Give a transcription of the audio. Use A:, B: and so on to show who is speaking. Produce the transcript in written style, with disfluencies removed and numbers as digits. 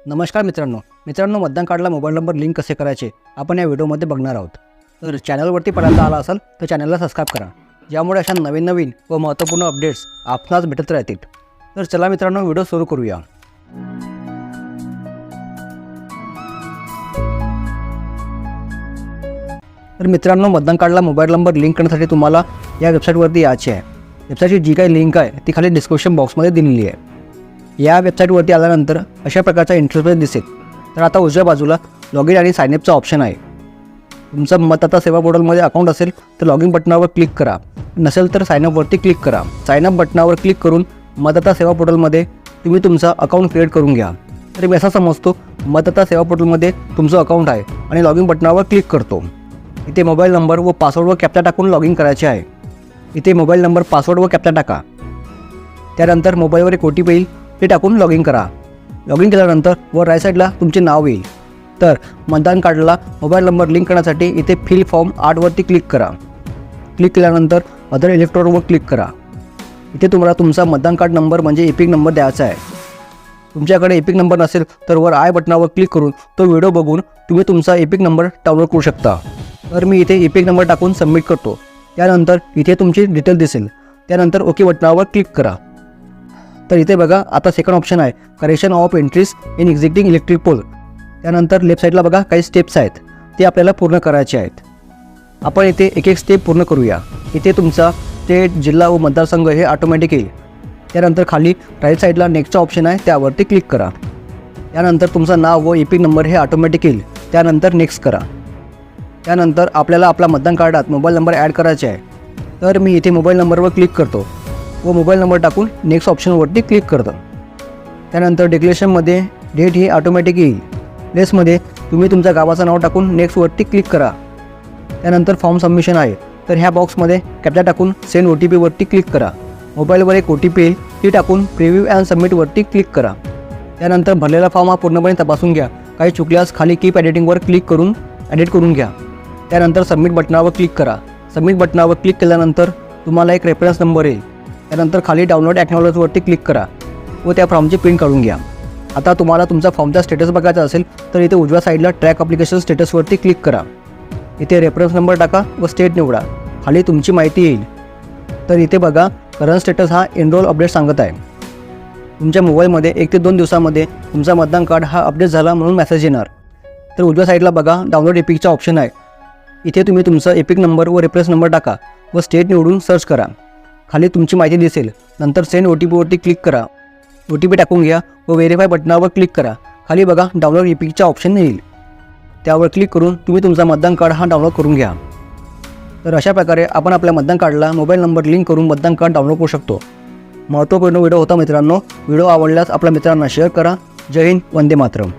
A: नमस्कार मित्रांनो मतदान कार्डला मोबाईल नंबर लिंक कसे करायचे आपण या व्हिडिओमध्ये बघणार आहोत। तर चॅनलवरती पहिल्यांदा आला असाल तर चॅनलला सबस्क्राईब करा, ज्यामुळे अशा नवीन व महत्त्वपूर्ण अपडेट्स आपणास भेटत राहतील। तर चला मित्रांनो, व्हिडिओ सुरू करूया। तर मित्रांनो, मतदान कार्डला मोबाईल नंबर लिंक करण्यासाठी तुम्हाला या वेबसाईटवरती यायचे आहे। वेबसाईटची जी काही लिंक आहे ती खाली डिस्क्रिप्शन बॉक्समध्ये दिलेली आहे। या वेबसाईटवरती आल्यानंतर अशा प्रकारचा इंटरफेस दिसेल। तर आता उजव्या बाजूला लॉगिन आणि साइन अपचा ऑप्शन आहे। तुमचं मतदाता सेवा पोर्टलमध्ये अकाउंट असेल तर लॉगिन बटनावर क्लिक करा, नसेल तर साइन अपवरती क्लिक करा। साइन अप बटनावर क्लिक करून मतदाता सेवा पोर्टलमध्ये तुम्ही तुमचा अकाउंट क्रिएट करून घ्या। तर मी असा समजतो मतदाता सेवा पोर्टलमध्ये तुमचं अकाउंट आहे आणि लॉगिन बटनावर क्लिक करतो। इथे मोबाईल नंबर व पासवर्ड व कॅप्चा टाकून लॉगिन करायचे आहे। इथे मोबाईल नंबर, पासवर्ड व कॅप्चा टाका। त्यानंतर मोबाईलवर एक OTP येईल, ते टाकून लॉगिन करा। लॉगिन केल्यानंतर वर राईट साईडला तुमचे नाव येईल। तर मतदान कार्डला मोबाईल नंबर लिंक करण्यासाठी इथे फिल फॉर्म 8 वरती क्लिक करा। क्लिक केल्यानंतर अदर इलेक्ट्रॉनवर क्लिक करा। इथे तुम्हाला तुमचा मतदान कार्ड नंबर म्हणजे एपिक नंबर द्यायचा आहे। तुमच्याकडे एपिक नंबर नसेल तर वर आय बटनावर क्लिक करून तो व्हिडिओ बघून तुम्ही तुमचा एपिक नंबर डाउनलोड करू शकता। तर मी इथे एपिक नंबर टाकून सबमिट करतो। त्यानंतर इथे तुमची डिटेल दिसेल। त्यानंतर ओके बटनावर क्लिक करा। तर इथे बघा, आता सेकंड ऑप्शन आहे correction of entries in existing electric pole. त्यानंतर लेफ्ट साईडला बघा काही स्टेप्स आहेत, ते आपल्याला पूर्ण करायचे आहेत। आपण इथे एक स्टेप पूर्ण करूया। इथे तुमचा स्टेट, जिल्हा व मतदारसंघ हे ऑटोमॅटिक येईल। त्यानंतर खाली राईट साईडला नेक्स्टचा ऑप्शन आहे, त्यावरती क्लिक करा। त्यानंतर तुमचं नाव व एपिक नंबर हे ऑटोमॅटिक येईल। त्यानंतर नेक्स्ट करा। त्यानंतर आपल्याला आपला मतदान कार्डात मोबाईल नंबर ॲड करायचे आहे। तर मी इथे मोबाईल नंबरवर क्लिक करतो व मोबाईल नंबर टाकून नेक्स्ट ऑप्शनवरती क्लिक करतो। त्यानंतर डिक्लेरेशनमध्ये डेट ही ऑटोमॅटिक येईल। लेसमध्ये तुम्ही तुमच्या गावाचं नाव टाकून नेक्स्टवरती क्लिक करा। त्यानंतर फॉर्म सबमिशन आहे, तर ह्या बॉक्समध्ये कॅप्चा टाकून सेंड OTP वरती क्लिक करा। मोबाईलवर एक OTP येईल, ती टाकून प्रिव्ह्यू अँड सबमिटवरती क्लिक करा। त्यानंतर भरलेला फॉर्म हा पूर्णपणे तपासून घ्या। काही चुकल्यास खाली कीप एडिटिंगवर क्लिक करून एडिट करून घ्या। त्यानंतर सबमिट बटनावर क्लिक करा। सबमिट बटनावर क्लिक केल्यानंतर तुम्हाला एक रेफरन्स नंबर येईल। त्यानंतर खाली डाउनलोड ॲक्नॉलेजवरती क्लिक करा व त्या फॉर्मची प्रिंट काढून घ्या। आता तुम्हाला तुमचा फॉर्मचा स्टेटस बघायचा असेल तर इथे उजव्या साईडला ट्रॅक ॲप्लिकेशन स्टेटसवरती क्लिक करा। इथे रेफरन्स नंबर टाका व स्टेट निवडा। खाली तुमची माहिती येईल। तर इथे बघा, करंट स्टेटस हा एनरोल अपडेट सांगत आहे। तुमच्या मोबाईलमध्ये 1 ते 2 दिवसामध्ये तुमचा मतदान कार्ड हा अपडेट झाला म्हणून मेसेज येणार। तर उजव्या साईडला बघा डाउनलोड एपिकचा ऑप्शन आहे। इथे तुम्ही तुमचा एपिक नंबर व रेफरन्स नंबर टाका व स्टेट निवडून सर्च करा। खाली तुमची माहिती दिसेल। नंतर सेंड OTP वरती क्लिक करा। OTP टाकून घ्या व व्हेरीफाय बटनावर क्लिक करा। खाली बघा डाउनलोड एपिकचा ऑप्शन येईल, त्यावर क्लिक करून तुम्ही तुमचा मतदान कार्ड हा डाउनलोड करून घ्या। तर अशा प्रकारे आपण आपल्या मतदान कार्डला मोबाईल नंबर लिंक करून मतदान कार्ड डाउनलोड करू शकतो। महत्त्वपूर्ण व्हिडिओ होता मित्रांनो। व्हिडिओ आवडल्यास आपल्या मित्रांना शेअर करा। जय हिंद, वंदे मातरम।